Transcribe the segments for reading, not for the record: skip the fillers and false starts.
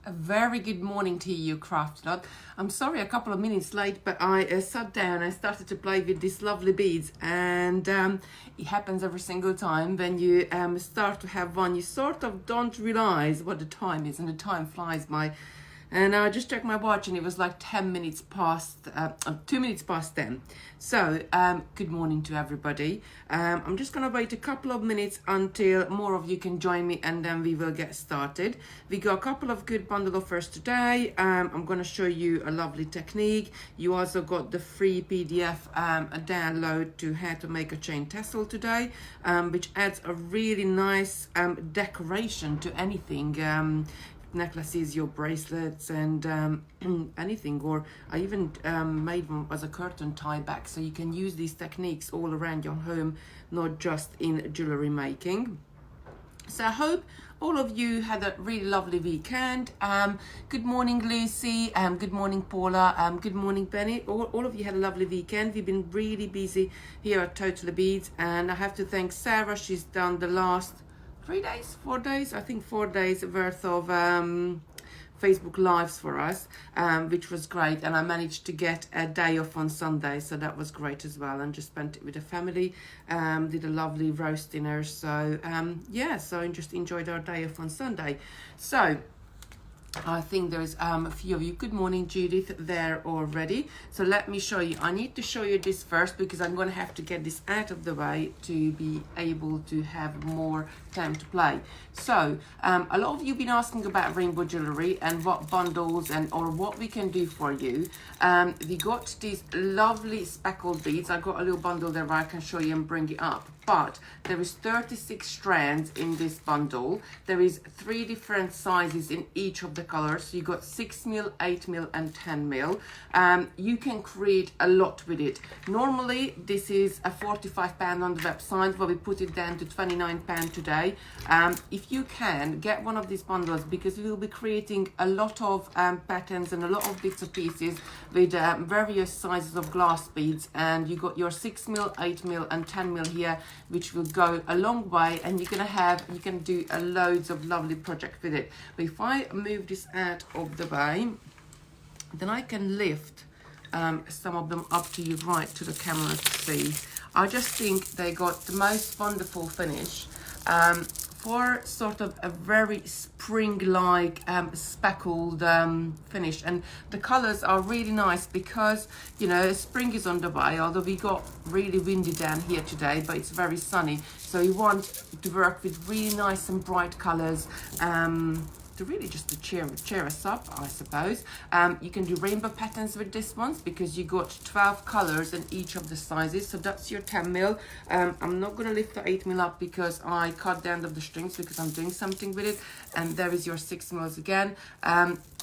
A very good morning to you, craft lot. I'm sorry, a couple of minutes late, but I sat down and started to play with these lovely beads, and it happens every single time when you start to have one. You sort of don't realize what the time is, and the time flies by. And I just checked my watch, and it was like 10 minutes past, 2 minutes past 10. So, good morning to everybody. I'm just going to wait a couple of minutes until more of you can join me, and then we will get started. We got a couple of good bundle offers today. I'm going to show you a lovely technique. You also got the free PDF, a download to how to make a chain tassel today, which adds a really nice decoration to anything. Necklaces, your bracelets, and anything. Or I even made one as a curtain tie back, so you can use these techniques all around your home, not just in jewelry making. So I hope all of you had a really lovely weekend. Good morning, Lucy. Good morning, Paula. Good morning, Benny. All of you had a lovely weekend. We've been really busy here at Totally Beads, and I have to thank Sarah. She's done the last 4 days, I think 4 days worth of Facebook lives for us, which was great. And I managed to get a day off on Sunday, so that was great as well, and just spent it with the family. Did a lovely roast dinner, so yeah, so just enjoyed our day off on Sunday. So I think there's a few of you. Good morning, Judith, there already. So let me show you. I need to show you this first because I'm going to have to get this out of the way to be able to have more time to play. So a lot of you have been asking about rainbow jewelry and what bundles or what we can do for you. We got these lovely speckled beads. I got a little bundle there where I can show you and bring it up. But there is 36 strands in this bundle. There is 3 different sizes in each of the colors. So you got 6mm, 8mm, and 10mm. You can create a lot with it. Normally, this is a £45 on the website, but we put it down to £29 today. If you can, get one of these bundles, because we will be creating a lot of patterns and a lot of bits of pieces with various sizes of glass beads. And you got your 6mm, 8mm, and 10mm here, which will go a long way, and you can do loads of lovely projects with it. But if I move this out of the way, then I can lift some of them up to you right to the camera to see. I just think they got the most wonderful finish for sort of a very spring-like speckled finish, and the colors are really nice because, you know, spring is on the way, although we got really windy down here today, but it's very sunny, so you want to work with really nice and bright colors to really just to cheer us up, I suppose. You can do rainbow patterns with this one because you got 12 colors in each of the sizes. So that's your 10mm. I'm not going to lift the 8mm up because I cut the end of the strings because I'm doing something with it. And there is your 6mm again.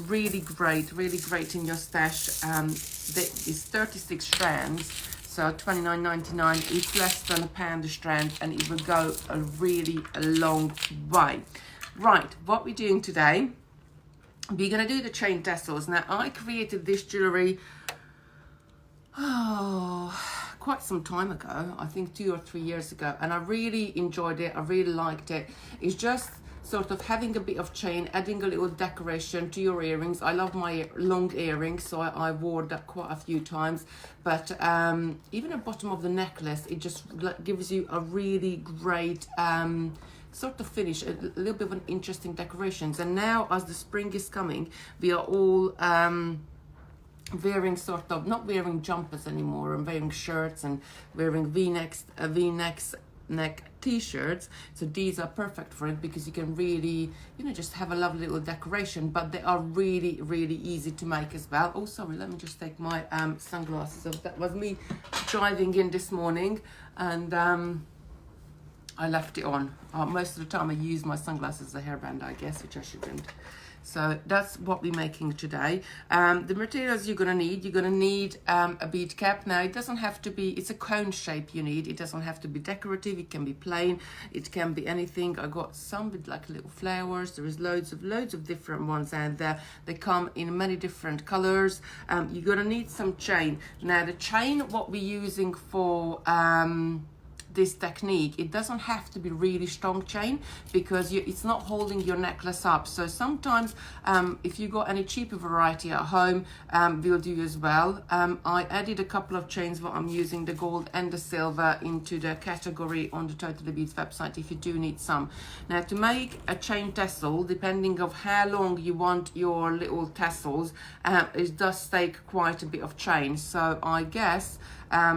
Really great in your stash. There is 36 strands. So £29.99, it's less than £1 a strand, and it will go a really long way. Right, what we're doing today, we're going to do the chain tassels. Now, I created this jewelry quite some time ago, I think 2 or 3 years ago, and I really enjoyed it. I really liked it. It's just sort of having a bit of chain, adding a little decoration to your earrings. I love my long earrings, so I wore that quite a few times. But even at the bottom of the necklace, it just gives you a really great sort of finish, a little bit of an interesting decorations. And now, as the spring is coming, we are all wearing sort of, not wearing jumpers anymore, and wearing shirts and wearing v-necks, neck t-shirts. So these are perfect for it because you can really, you know, just have a lovely little decoration, but they are really easy to make as well. Oh, sorry, let me just take my sunglasses off. That was me driving in this morning, and I left it on. Most of the time I use my sunglasses as a hairband, I guess, which I shouldn't. So that's what we're making today. The materials you're going to need a bead cap. Now, it doesn't have to be, it's a cone shape you need. It doesn't have to be decorative. It can be plain. It can be anything. I got some with like little flowers. There is loads of different ones out there. They come in many different colors. You're going to need some chain. Now, the chain, what we're using for this technique, it doesn't have to be really strong chain, because it's not holding your necklace up. So sometimes if you got any cheaper variety at home, will do as well. I added a couple of chains what I'm using, the gold and the silver, into the category on the Totally Beads website if you do need some. Now, to make a chain tassel, depending of how long you want your little tassels, it does take quite a bit of chain. So I guess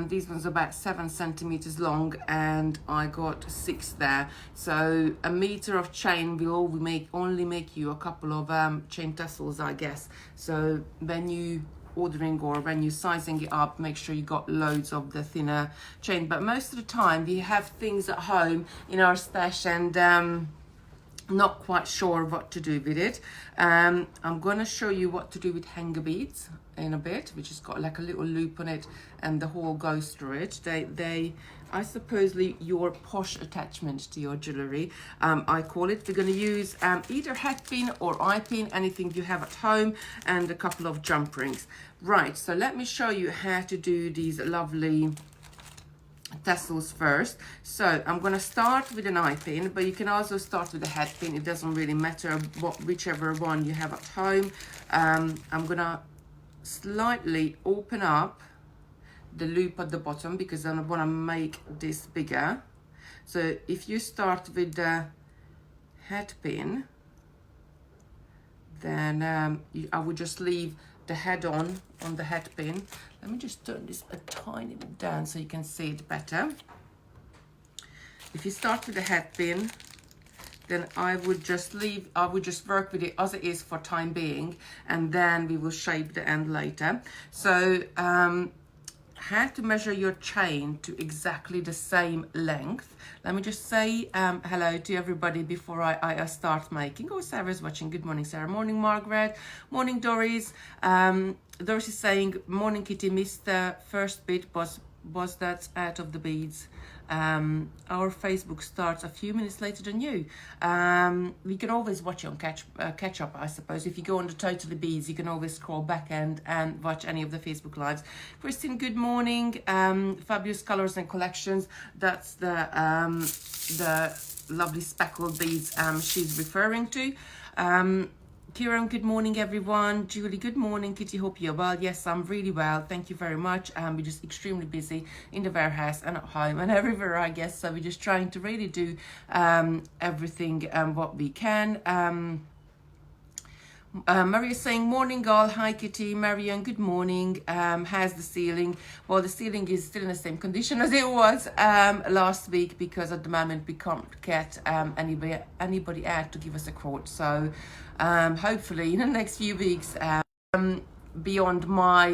these ones are about 7 centimeters long, and I got 6 there. So a meter of chain will only make you a couple of chain tassels, I guess. So when you ordering or when you're sizing it up, make sure you got loads of the thinner chain. But most of the time we have things at home in our stash, and not quite sure what to do with it. I'm gonna show you what to do with hanger beads in a bit, which has got like a little loop on it and the hole goes through it. They I supposedly your posh attachment to your jewelry, I call it. We're going to use either hat pin or eye pin, anything you have at home, and a couple of jump rings. Right, so let me show you how to do these lovely tassels first. So I'm going to start with an eye pin, but you can also start with a hat pin. It doesn't really matter whichever one you have at home. I'm going to slightly open up the loop at the bottom because I want to make this bigger. So if you start with the hat pin, then I would just leave the head on the hat pin. Let me just turn this a tiny bit down so you can see it better. If you start with the hat pin, then I would just work with it as it is for time being, and then we will shape the end later. So how to measure your chain to exactly the same length. Let me just say hello to everybody before I start making. Oh, Sarah's watching. Good morning, Sarah. Morning, Margaret. Morning, Doris. Doris is saying, morning, Kitty. Missed the first bit. Was that out of the beads? Our Facebook starts a few minutes later than you. We can always watch it on catch up, I suppose. If you go on the Totally Beads, you can always scroll back and watch any of the Facebook lives. Christine, good morning. Fabulous colors and collections. That's the lovely speckled beads she's referring to. Kieran, good morning, everyone. Julie, good morning. Kitty, hope you're well. Yes, I'm really well. Thank you very much. We're just extremely busy in the warehouse and at home and everywhere, I guess. So we're just trying to really do everything what we can. Maria's saying, morning all. Hi Kitty. Marianne, good morning. How's the ceiling? Well, the ceiling is still in the same condition as it was last week, because at the moment we can't get anybody out to give us a quote. So hopefully in the next few weeks, beyond my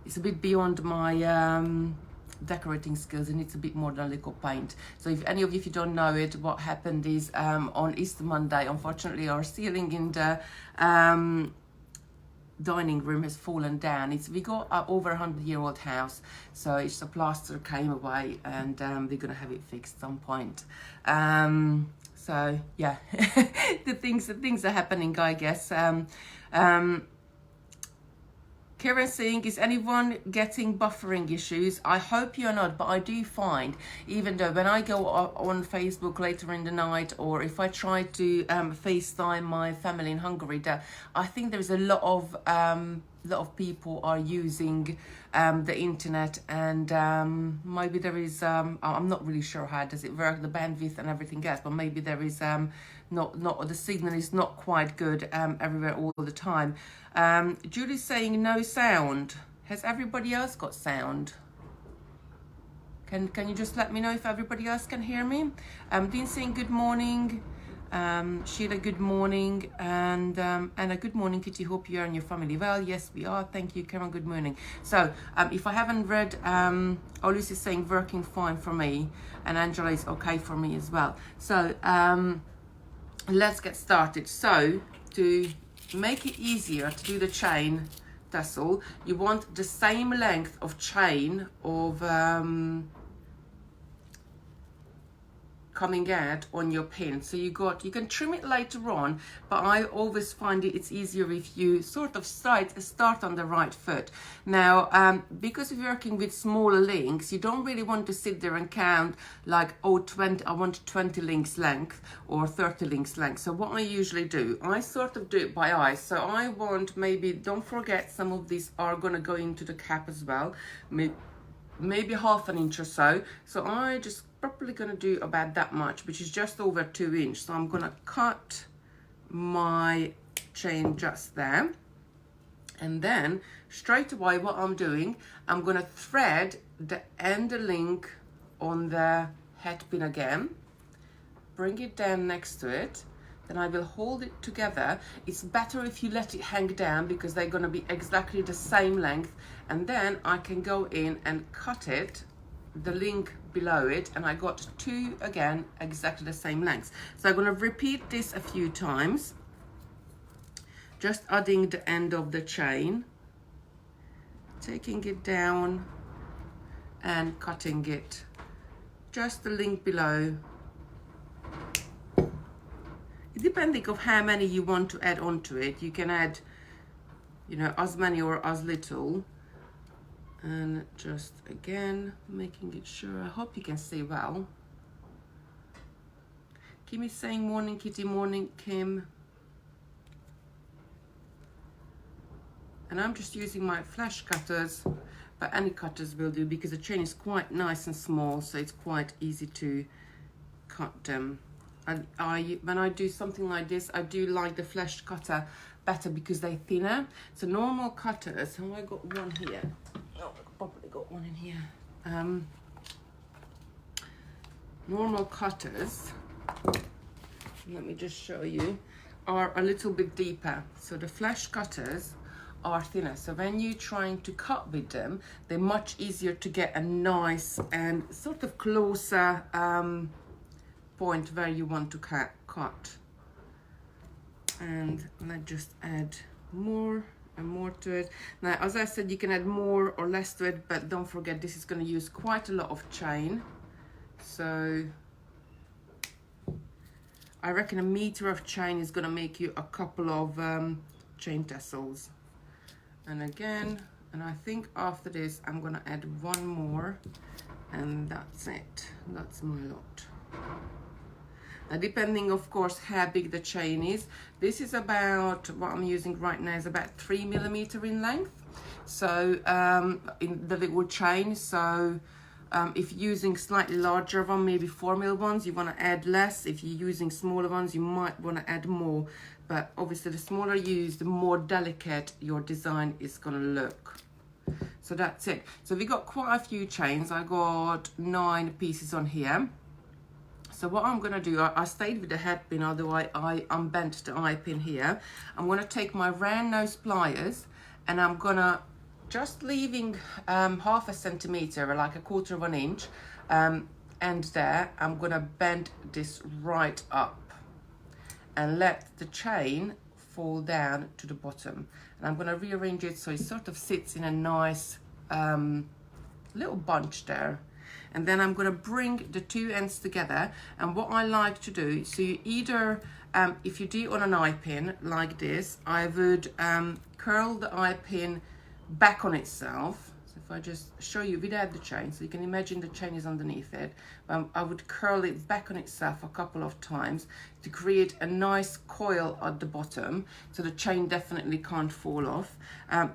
it's a bit beyond my decorating skills, and it's a bit more than liquid paint. So if any of you, if you don't know it, what happened is on Easter Monday, unfortunately our ceiling in the dining room has fallen down. We got an over 100-year-old house, so it's the plaster came away, and we're gonna have it fixed at some point. So yeah, the things are happening, I guess. Karen saying, is anyone getting buffering issues? I hope you're not, but I do find, even though when I go on Facebook later in the night, or if I try to FaceTime my family in Hungary, that I think there's a lot of people are using the internet, and maybe there is I'm not really sure how does it work, the bandwidth and everything else, but maybe there is not the signal is not quite good everywhere all the time. Julie's saying no sound. Has everybody else got sound? Can you just let me know if everybody else can hear me? Dean saying good morning. Sheila, good morning. And Anna, good morning. Kitty, hope you are and your family well. Yes, we are. Thank you, Karen. Good morning. So, if I haven't read, Lucy's saying working fine for me, and Angela is okay for me as well. So, let's get started. So, to make it easier to do the chain tassel, you want the same length of chain of coming out on your pin. So you can trim it later on, but I always find it's easier if you sort of start on the right foot. Now, because you're working with smaller links, you don't really want to sit there and count like, oh, I want 20 links length or 30 links length. So what I usually do, I sort of do it by eye. So I want, maybe, don't forget, some of these are going to go into the cap as well, maybe half an inch or so. So I just probably going to do about that much, which is just over 2 inches. So I'm going to cut my chain just there, and then straight away what I'm doing, I'm going to thread the end link on the head pin again, bring it down next to it, then I will hold it together. It's better if you let it hang down because they're going to be exactly the same length, and then I can go in and cut it, the link below it, and I got 2 again exactly the same lengths. So I'm going to repeat this a few times, just adding the end of the chain, taking it down and cutting it, just the link below, depending of how many you want to add onto it. You can add, you know, as many or as little. And just again making it sure. I hope you can see well. Kim is saying morning Kitty, morning Kim. And I'm just using my flash cutters, but any cutters will do because the chain is quite nice and small, so it's quite easy to cut them. And when I do something like this, I do like the flash cutter better because they're thinner. So normal cutters, oh, I got one here. Oh, I've probably got one in here. Normal cutters, let me just show you, are a little bit deeper. So the flash cutters are thinner. So when you're trying to cut with them, they're much easier to get a nice and sort of closer point where you want to cut. And let's just add more and more to it. Now, as I said, you can add more or less to it, but don't forget this is going to use quite a lot of chain. So I reckon 1 meter of chain is going to make you a couple of chain tassels. And again, and I think after this I'm going to add 1 more, and that's it. That's my lot. Now, depending of course how big the chain is, this is about, what I'm using right now is about 3 millimeter in length, so in the little chain. So if you're using slightly larger one, maybe 4 mil ones, you want to add less. If you're using smaller ones, you might want to add more, but obviously the smaller you use, the more delicate your design is going to look. So that's it. So we got quite a few chains. I got 9 pieces on here. So what I'm going to do, I stayed with the head pin, although I unbent the eye pin here. I'm going to take my round nose pliers, and I'm going to, just leaving half a centimeter, like 1/4 of an inch, and there, I'm going to bend this right up and let the chain fall down to the bottom. And I'm going to rearrange it so it sort of sits in a nice little bunch there. And then I'm going to bring the 2 ends together. And what I like to do, so you either, if you do it on an eye pin like this, I would curl the eye pin back on itself. So if I just show you without the chain, so you can imagine the chain is underneath it. I would curl it back on itself a couple of times to create a nice coil at the bottom, so the chain definitely can't fall off.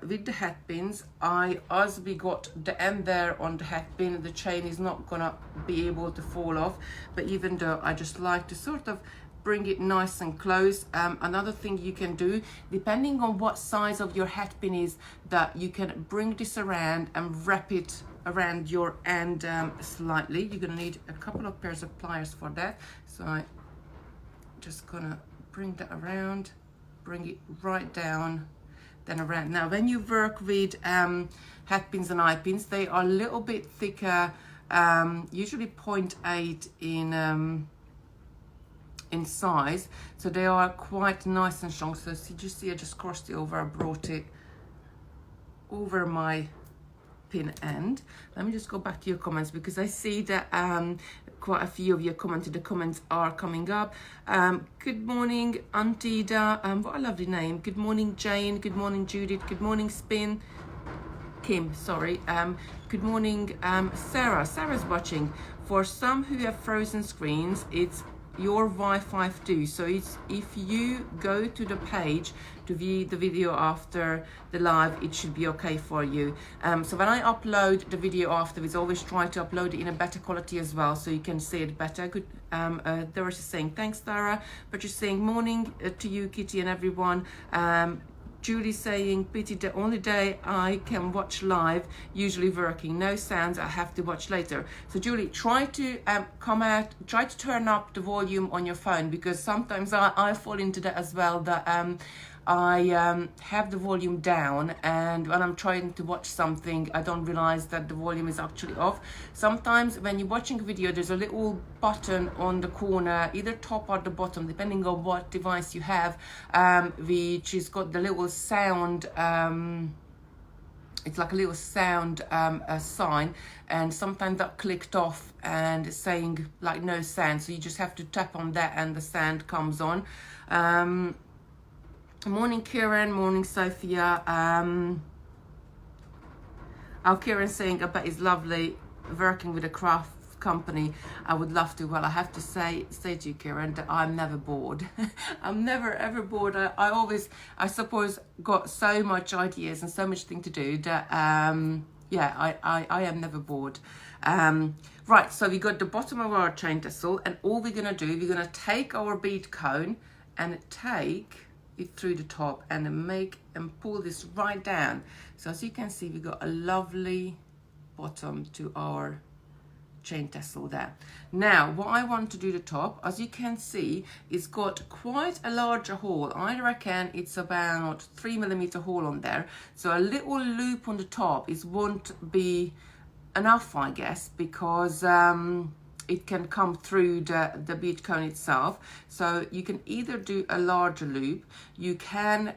With the head pins, as we got the end there on the head pin, the chain is not gonna be able to fall off, but even though I just like to sort of bring it nice and close. Another thing you can do, depending on what size of your head pin is, that you can bring this around and wrap it around your end slightly. You're gonna need a couple of pairs of pliers for that. So I just gonna bring that around, bring it right down, then around. Now when you work with head pins and eye pins, they are a little bit thicker, usually 0.8 in size, so they are quite nice and strong. So you just see I just crossed it over, I brought it over my pin end. Let me just go back to your comments because I see that quite a few of your commented. The comments are coming up. Good morning, Auntie Da. What a lovely name. Good morning, Jane. Good morning, Judith. Good morning, Kim, sorry. Good morning, Sarah. Sarah's watching. For some who have frozen screens, it's your Wi-Fi too. So it's, if you go to the page to view the video after the live, it should be okay for you. So when I upload the video afterwards, always try to upload it in a better quality as well, so you can see it better. Good. Doris is saying thanks, Sarah. But you're saying morning to you, Kitty, and everyone. Julie saying, pity the only day I can watch live, usually working, no sounds, I have to watch later. So Julie, try to try to turn up the volume on your phone, because sometimes I fall into that as well, that I have the volume down, and when I'm trying to watch something, I don't realize that the volume is actually off. Sometimes when you're watching a video, there's a little button on the corner, either top or the bottom, depending on what device you have, which has got the little sound, it's like a little sound sign, and sometimes that clicked off and it's saying like no sound, so you just have to tap on that and the sound comes on. Morning, Kieran. Morning, Sophia. Kieran saying, I bet it's lovely working with a craft company. I would love to. Well, I have to say to you, Kieran, that I'm never bored. I'm never ever bored. I suppose, got so much ideas and so much thing to do that yeah, I am never bored. Right, so we got the bottom of our chain tassel, and all we're gonna do, we're gonna take our bead cone and take it through the top and pull this right down. So as you can see, we got a lovely bottom to our chain tassel there. Now what I want to do the top, as you can see, it's got quite a larger hole. I reckon it's about 3mm hole on there, so a little loop on the top won't be enough, I guess, because it can come through the bead cone itself. So you can either do a larger loop, you can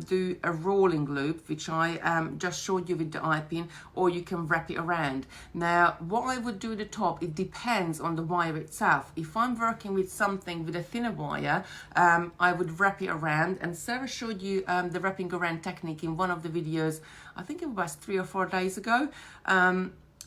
do a rolling loop, which I just showed you with the eye pin, or you can wrap it around. Now, what I would do at the top, it depends on the wire itself. If I'm working with something with a thinner wire, I would wrap it around, and Sarah showed you the wrapping around technique in one of the videos, I think it was 3 or 4 days ago.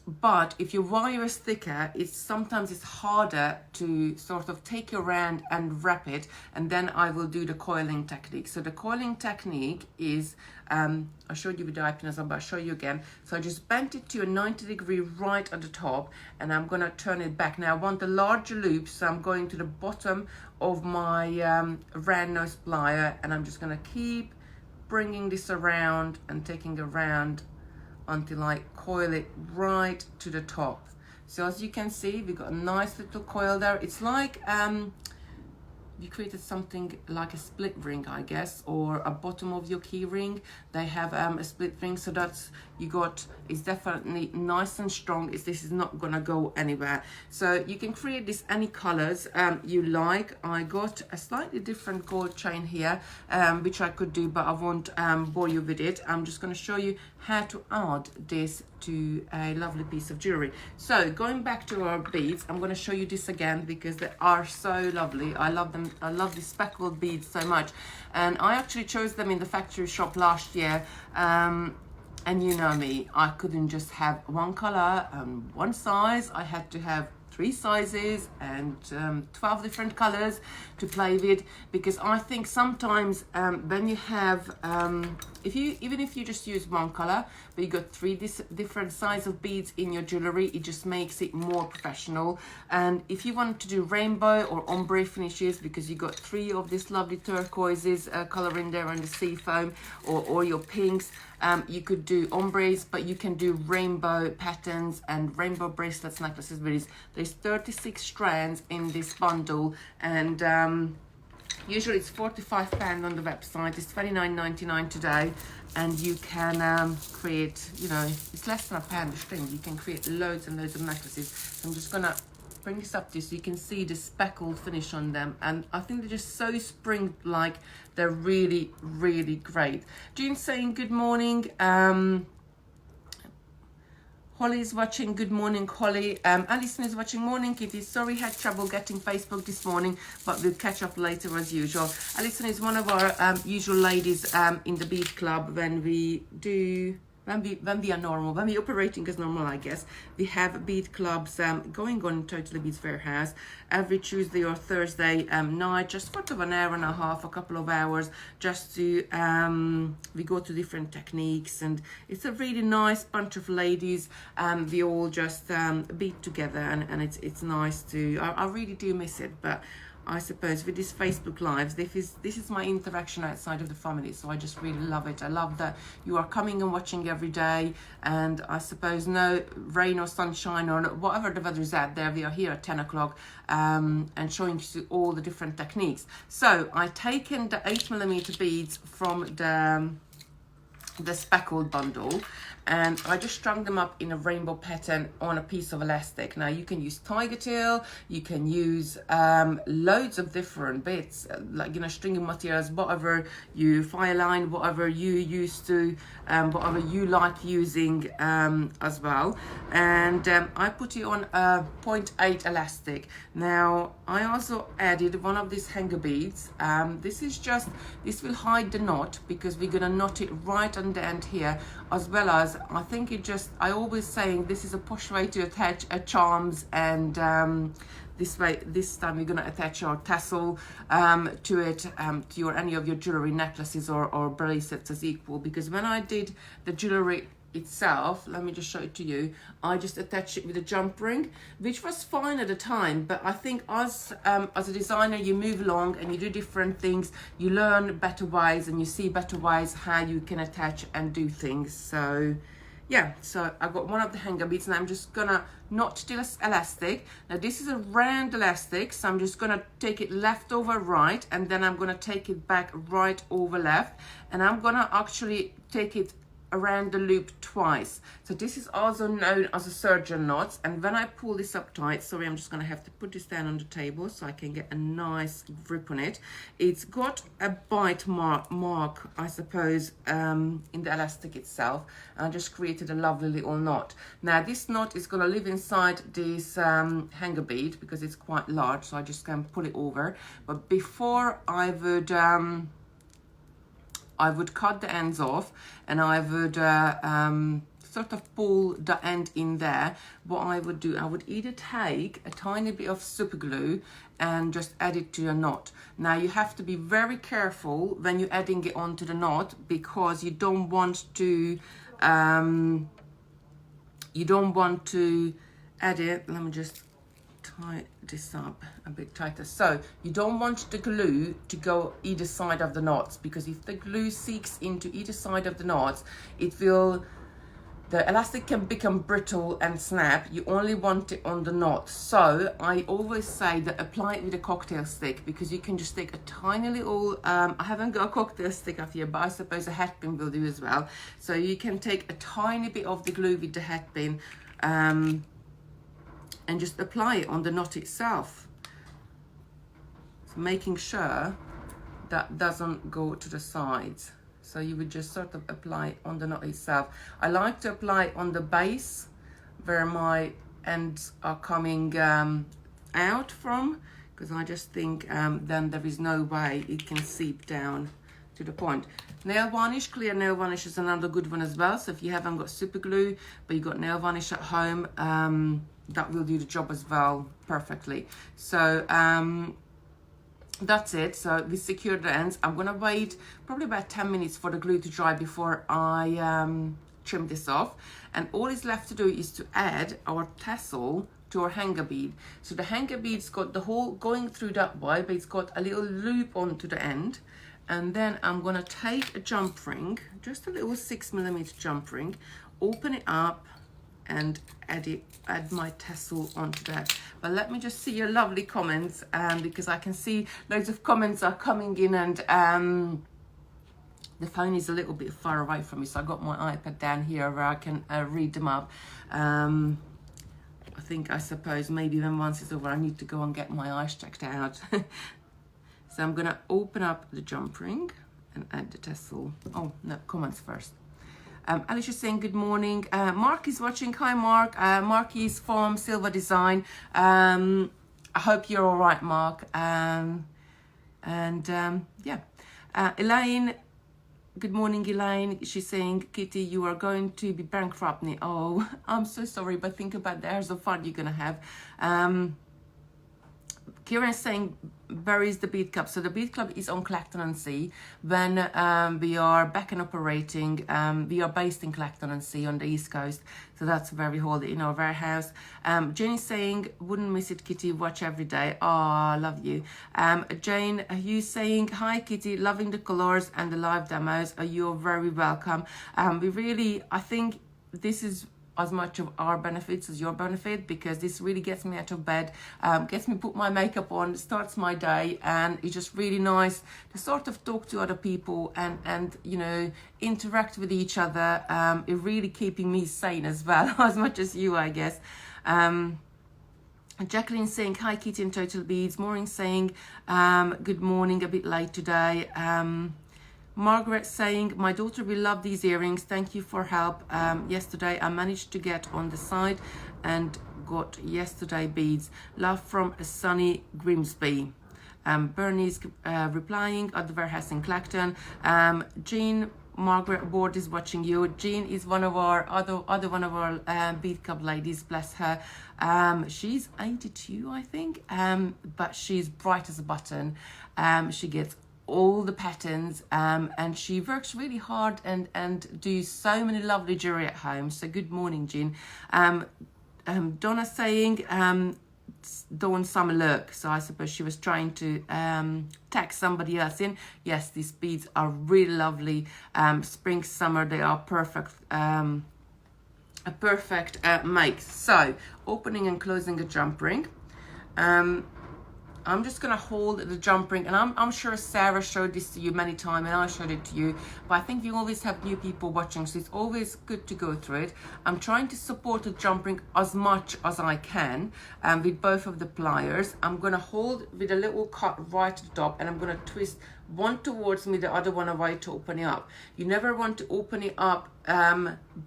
But if your wire is thicker, sometimes it's harder to sort of take your round and wrap it, and then I will do the coiling technique. So the coiling technique is, I showed you with the eye pin, but I'll show you again. So I just bent it to a 90-degree right at the top, and I'm gonna turn it back. Now I want the larger loop, so I'm going to the bottom of my round nose plier, and I'm just gonna keep bringing this around and taking around until I coil it right to the top. So as you can see, we've got a nice little coil there. It's like you created something like a split ring, I guess, or a bottom of your key ring. They have a split ring, so that's, it's definitely nice and strong. This is not gonna go anywhere. So you can create this any colors you like. I got a slightly different gold chain here, which I could do, but I won't bore you with it. I'm just gonna show you how to add this to a lovely piece of jewelry. So going back to our beads, I'm going to show you this again because they are so lovely. I love them. I love the speckled beads so much, and I actually chose them in the factory shop last year. And you know me, I couldn't just have one color and one size. I had to have 3 sizes and 12 different colors to play with, because I think sometimes when you have even if you just use one color but you got 3 different size of beads in your jewelry, it just makes it more professional. And if you want to do rainbow or ombre finishes, because you got 3 of these lovely turquoises color in there and the sea foam, or your pinks, you could do ombres, but you can do rainbow patterns and rainbow bracelets, necklaces, beads. There's 36 strands in this bundle, and usually it's £45 on the website. It's £29.99 today, and you can create, you know, it's less than £1 a string. You can create loads and loads of necklaces. So I'm just gonna bring this up to you so you can see the speckled finish on them, and I think they're just so spring-like. They're really, really great. Jean saying good morning. Holly is watching. Good morning, Holly. Alison is watching. Morning, Kitty. Sorry, had trouble getting Facebook this morning, but we'll catch up later as usual. Alison is one of our usual ladies in the bead club when we do. When we are normal, when we're operating as normal, I guess, we have bead clubs going on in Totally Beads Warehouse every Tuesday or Thursday night, just sort of an hour and a half, a couple of hours, just to, we go to different techniques, and it's a really nice bunch of ladies. We all just bead together, and it's nice to, I really do miss it, but I suppose with these Facebook Lives, this is my interaction outside of the family, so I just really love it. I love that you are coming and watching every day, and I suppose no rain or sunshine or whatever the weather is out there, we are here at 10 o'clock and showing you all the different techniques. So I've taken the 8mm beads from the speckled bundle, and I just strung them up in a rainbow pattern on a piece of elastic. Now you can use tiger tail, you can use loads of different bits, like, you know, stringing materials, whatever you, fire line, whatever you used to, whatever you like using as well. And I put it on a 0.8 elastic. Now I also added one of these hanger beads. This will hide the knot, because we're gonna knot it right on the end here, as well as I think I always saying this is a posh way to attach a charms, and this time we're going to attach our tassel to it, to any of your jewelry, necklaces or bracelets as equal. Because when I did the jewelry itself, let me just show it to you, I just attached it with a jump ring, which was fine at the time, but I think as a designer, you move along and you do different things, you learn better ways, and you see better ways how you can attach and do things. So yeah, so I got one of the hanger beads, and I'm just gonna knot the elastic. Now this is a round elastic, so I'm just gonna take it left over right, and then I'm gonna take it back right over left, and I'm gonna actually take it around the loop twice. So this is also known as a surgeon knot, and when I pull this up tight, sorry, I'm just going to have to put this down on the table so I can get a nice grip on it. It's got a bite mark, I suppose, in the elastic itself. I just created a lovely little knot. Now this knot is going to live inside this hanger bead, because it's quite large, so I just can pull it over. But before I would cut the ends off, and I would sort of pull the end in there. What I would do, I would either take a tiny bit of super glue and just add it to your knot. Now you have to be very careful when you're adding it onto the knot, because you don't want to add it. Let me just tie this up a bit tighter. So you don't want the glue to go either side of the knots, because if the glue seeks into either side of the knots, the elastic can become brittle and snap. You only want it on the knot. So I always say that apply it with a cocktail stick, because you can just take a tiny little, I haven't got a cocktail stick up here, but I suppose a hat pin will do as well. So you can take a tiny bit of the glue with the hat pin, and just apply it on the knot itself, so making sure that doesn't go to the sides. So you would just sort of apply it on the knot itself. I like to apply it on the base where my ends are coming out from, because I just think then there is no way it can seep down to the point. Nail varnish, clear nail varnish is another good one as well. So if you haven't got super glue, but you've got nail varnish at home, that will do the job as well perfectly. So that's it. So we secured the ends. I'm gonna wait probably about 10 minutes for the glue to dry before I trim this off. And all is left to do is to add our tassel to our hanger bead. So the hanger bead's got the hole going through that way, but it's got a little loop onto the end. And then I'm gonna take a jump ring, just a little 6mm jump ring, open it up, and add my tassel onto that. But let me just see your lovely comments, because I can see loads of comments are coming in, and the phone is a little bit far away from me, so I got my iPad down here where I can read them up. I suppose maybe when once it's over, I need to go and get my eyes checked out. So I'm gonna open up the jump ring and add the tassel. Oh no, comments first. Alicia saying good morning. Mark is watching. Hi, Mark. Mark is from Silver Design. I hope you're all right, Mark. Yeah. Elaine, good morning, Elaine. She's saying, Kitty, you are going to be bankrupt. Oh, I'm so sorry, but think about the hours of fun you're going to have. Kieran is saying, buries the bead club. So the bead club is on Clacton-on-Sea. When we are back and operating, we are based in Clacton-on-Sea on the East Coast. So that's where we hold it, in our warehouse. Jane is saying, wouldn't miss it, Kitty, watch every day. Oh, I love you. Jane, are you saying, hi, Kitty, loving the colors and the live demos. You're very welcome. I think this is as much of our benefits as your benefit, because this really gets me out of bed, gets me put my makeup on, starts my day, and it's just really nice to sort of talk to other people and you know, interact with each other. It really keeping me sane as well, as much as you, I guess. Jacqueline saying, hi, Kitty and Total Beads. Maureen saying, good morning, a bit late today. Margaret saying, my daughter will love these earrings. Thank you for help. Yesterday I managed to get on the site and got yesterday beads. Love from Sunny Grimsby. Bernie's replying at the warehouse in Clacton. Jean, Margaret Ward is watching you. Jean is one of our other one of our bead club ladies, bless her. She's 82, I think, but she's bright as a button. She gets all the patterns, and she works really hard and do so many lovely jewelry at home. So good morning, Jean. Donna saying, Dawn Summer look. So I suppose she was trying to tag somebody else in. Yes, these beads are really lovely. Spring, summer, they are perfect. A perfect make. So opening and closing a jump ring. I'm just going to hold the jump ring, and I'm sure Sarah showed this to you many times, and I showed it to you, but I think we always have new people watching, so it's always good to go through it. I'm trying to support the jump ring as much as I can with both of the pliers. I'm going to hold with a little cut right at the top, and I'm going to twist one towards me, the other one away to open it up. You never want to open it up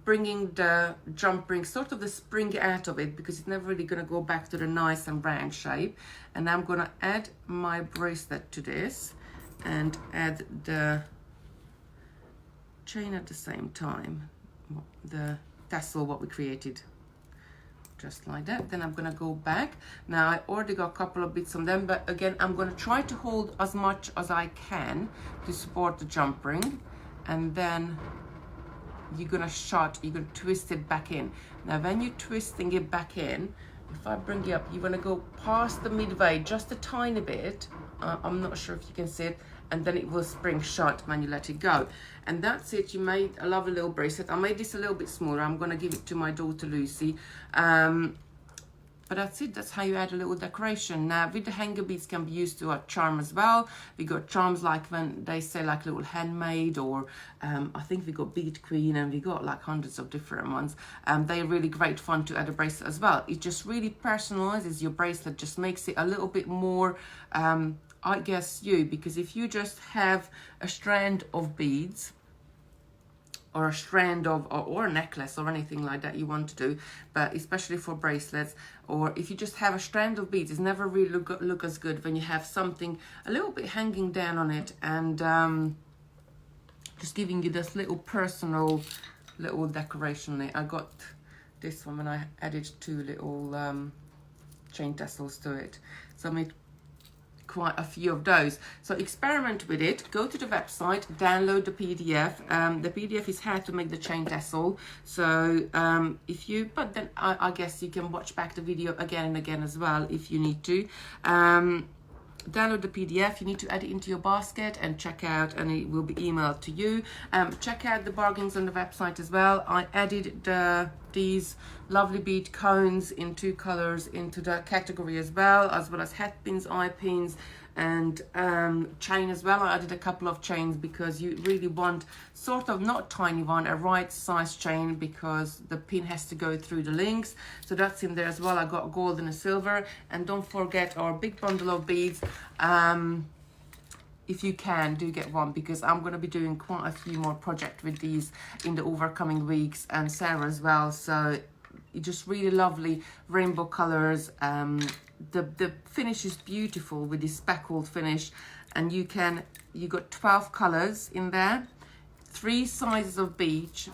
bringing the jump ring, sort of the spring out of it, because it's never really going to go back to the nice and round shape. And I'm going to add my bracelet to this and add the chain at the same time, the tassel what we created, just like that. Then I'm going to go back. Now I already got a couple of bits on them, but again I'm going to try to hold as much as I can to support the jump ring, and then you're going to twist it back in. Now when you're twisting it back in, if I bring it up, you're going to go past the midway just a tiny bit. I'm not sure if you can see it, and then it will spring shut when you let it go. And that's it. You made a lovely little bracelet. I made this a little bit smaller. I'm going to give it to my daughter Lucy. But that's it. That's how you add a little decoration. Now with the hanger beads can be used to a charm as well. We got charms like when they say like little handmade, or I think we got bead queen, and we got like hundreds of different ones. They're really great fun to add a bracelet as well. It just really personalizes your bracelet, just makes it a little bit more I guess because if you just have a strand of beads, or a strand of, or a necklace or anything like that you want to do, but especially for bracelets, or if you just have a strand of beads, it's never really look as good when you have something a little bit hanging down on it, and just giving you this little personal little decoration on it. I got this one when I added 2 little chain tassels to it, so I made quite a few of those. So experiment with it. Go to the website, download the PDF. The PDF is how to make the chain tassel. So but then I guess you can watch back the video again and again as well if you need to. Download the PDF. You need to add it into your basket and check out, and it will be emailed to you. Check out the bargains on the website as well. I added these lovely bead cones in 2 colors into the category as well as hat pins, eye pins, and chain as well. I added a couple of chains because you really want sort of not tiny one, a right size chain, because the pin has to go through the links. So that's in there as well. I got gold and a silver, and don't forget our big bundle of beads. if you can, do get one, because I'm going to be doing quite a few more projects with these in the overcoming weeks, and Sarah as well. So it's just really lovely rainbow colors. The finish is beautiful with this speckled finish, and you got 12 colors in there, 3 sizes of beads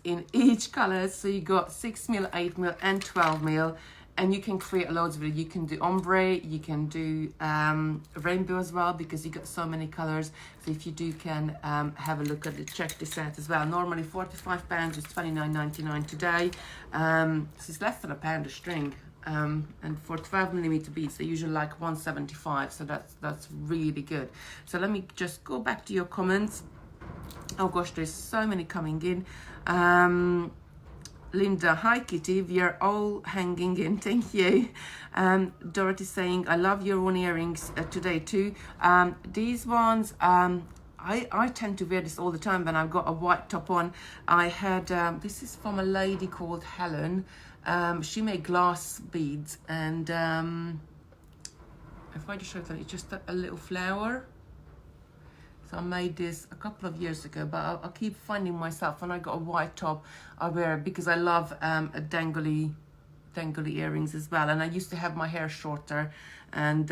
in each color. So you got 6mm, 8mm and 12mm, and you can create loads of it. You can do ombre, you can do rainbow as well, because you got so many colors. So if you do, can have a look at it, check this out as well. Normally £45, it's £29.99 today. So it's less than £1 a string. And for 12mm beads, they usually like £1.75, so that's really good. So let me just go back to your comments. Oh gosh, there's so many coming in. Linda, hi Kitty, we are all hanging in, thank you. Dorothy saying, I love your own earrings today too. These ones, I tend to wear this all the time when I've got a white top on. I had, this is from a lady called Helen. She made glass beads, and if I just show that, it's just a little flower. So I made this a couple of years ago, but I keep finding myself, when I got a white top, I wear it because I love a dangly earrings as well. And I used to have my hair shorter, and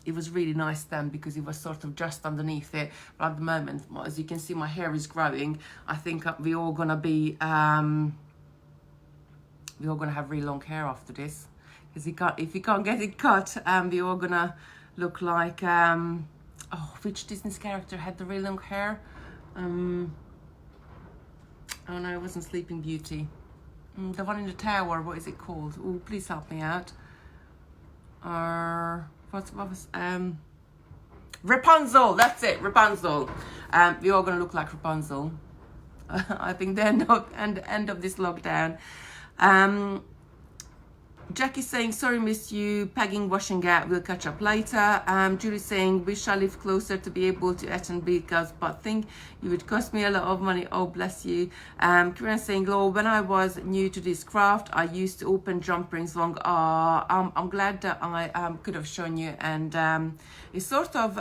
it was really nice then because it was sort of just underneath it. But at the moment, as you can see, my hair is growing. I think we're all gonna be we're all gonna have really long hair after this, because if you can't get it cut, we're all gonna look like oh, which Disney character had the really long hair? Oh no, it wasn't Sleeping Beauty. The one in the tower, what is it called? Oh, please help me out. What was Rapunzel, that's it, Rapunzel. We're all gonna look like Rapunzel. I think the end of this lockdown. Jackie's saying, sorry, miss you, pegging, washing out, we'll catch up later. Julie's saying, wish I lived closer to be able to attend because, but think it would cost me a lot of money. Oh, bless you. Kieran's saying, oh, when I was new to this craft, I used to open jump rings long. I'm glad that I could have shown you. And it's sort of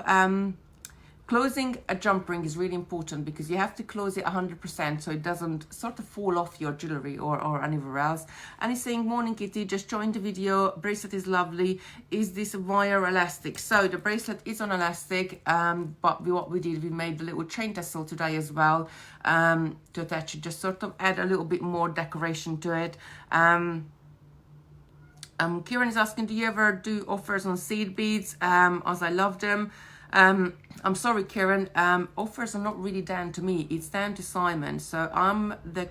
closing a jump ring is really important, because you have to close it 100% so it doesn't sort of fall off your jewelry or anywhere else. And he's saying, morning Kitty, just joined the video, bracelet is lovely. Is this wire elastic? So the bracelet is on elastic, but what we did, we made the little chain tassel today as well, to attach it, just sort of add a little bit more decoration to it. Kieran is asking, do you ever do offers on seed beads? As I love them. I'm sorry, Kieran, offers are not really down to me, it's down to Simon. So I'm the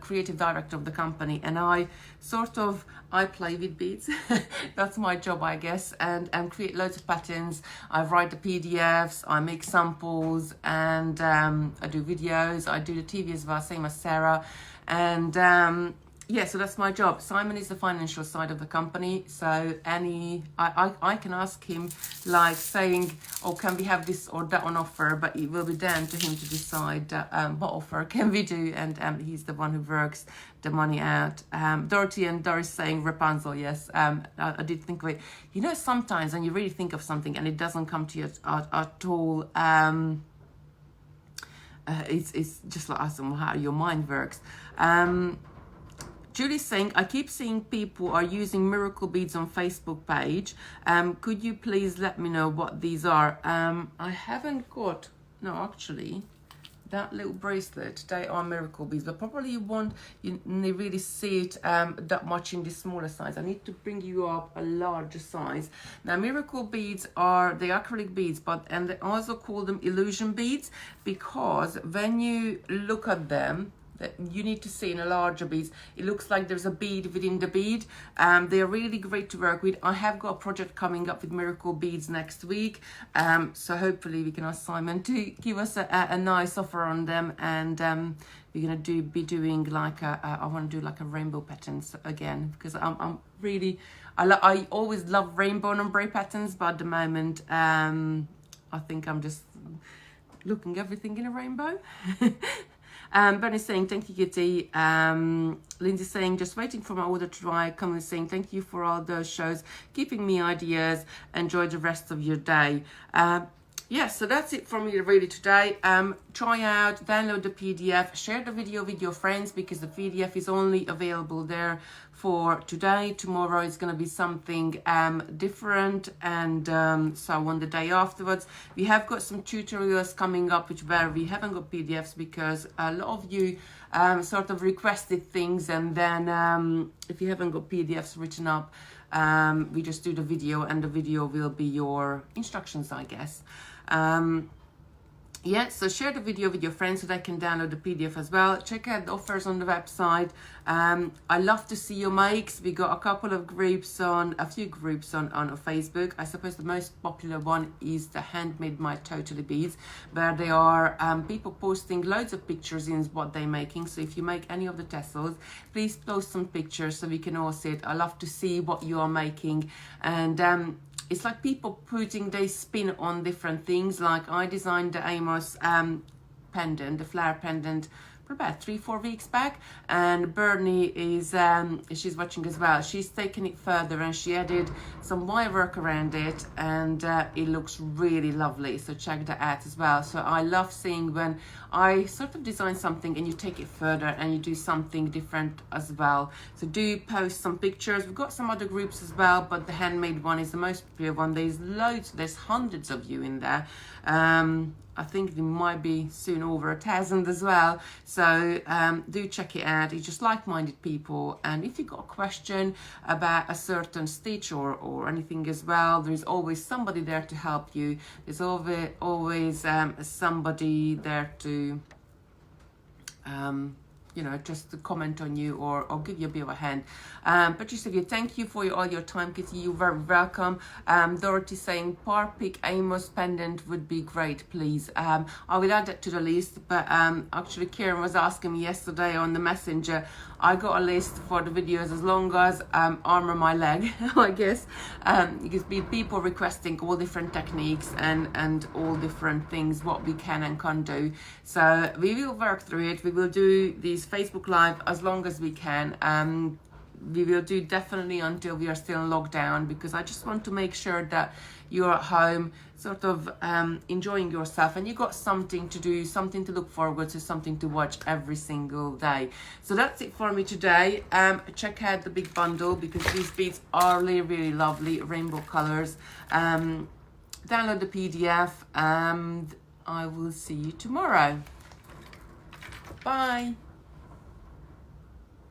creative director of the company, and I play with beads. That's my job, I guess, and create loads of patterns. I write the PDFs, I make samples, and I do videos, I do the TV as well, same as Sarah. And yeah, so that's my job. Simon is the financial side of the company. So I can ask him, like saying, oh, can we have this or that on offer? But it will be down to him to decide what offer can we do. And he's the one who works the money out. Dorothy and Doris saying Rapunzel, yes. I did think of it. You know, sometimes when you really think of something and it doesn't come to you at all, it's just like how your mind works. Julie's saying, I keep seeing people are using miracle beads on Facebook page. Could you please let me know what these are? I haven't got, no, actually, that little bracelet, they are miracle beads, but probably you won't really see it that much in this smaller size. I need to bring you up a larger size. Now, miracle beads are the acrylic beads, and they also call them illusion beads, because when you look at them, that you need to see in a larger beads, it looks like there's a bead within the bead. They are really great to work with. I have got a project coming up with miracle beads next week, so hopefully we can ask Simon to give us a nice offer on them. And we're gonna be doing like I want to do like a rainbow patterns again, because I'm really I always love rainbow and ombre patterns, but at the moment I think I'm just looking everything in a rainbow. Bernie's saying, thank you, Kitty. Lindsay's saying, just waiting for my order to dry. Coming saying, thank you for all those shows, keeping me ideas. Enjoy the rest of your day. Yes, so that's it for me really today. Try out, download the PDF, share the video with your friends, because the PDF is only available there for today. Tomorrow is going to be something different, and so on the day afterwards. We have got some tutorials coming up where we haven't got PDFs, because a lot of you sort of requested things, and then if you haven't got PDFs written up, we just do the video, and the video will be your instructions, I guess. Yeah, so share the video with your friends so they can download the PDF as well. Check out the offers on the website. I love to see your makes. We got a couple of groups on, a few groups on Facebook. I suppose the most popular one is the Handmade My Totally Beads, where they are people posting loads of pictures in what they're making. So if you make any of the tassels, please post some pictures so we can all see it. I love to see what you are making, and it's like people putting their spin on different things. Like I designed the Amos pendant, the flower pendant, for about 3-4 weeks back, and Bernie is she's watching as well. She's taken it further and she added some wire work around it, and it looks really lovely. So check that out as well. So I love seeing when I sort of design something and you take it further and you do something different as well. So do post some pictures. We've got some other groups as well, but the handmade one is the most popular one. There's loads, there's hundreds of you in there. I think there might be soon over 1,000 as well. So do check it out. It's just like-minded people. And if you've got a question about a certain stitch or anything as well, there's always somebody there to help you. There's always somebody there to you know, just to comment on you or give you a bit of a hand. Patricia, thank you for all your time, Kitty. You're very welcome. Dorothy saying Parpic Amos pendant would be great, please. I will add that to the list, but actually Kieran was asking me yesterday on the messenger. I got a list for the videos as long as arm on my leg, I guess, because people requesting all different techniques and all different things, what we can and can't do. So we will work through it. We will do these Facebook Live as long as we can. We will do definitely until we are still in lockdown, because I just want to make sure that you're at home sort of enjoying yourself and you got something to do, something to look forward to, something to watch every single day. So that's it for me today. Check out the big bundle, because these beads are really, really lovely, rainbow colors. Download the PDF, and I will see you tomorrow. Bye.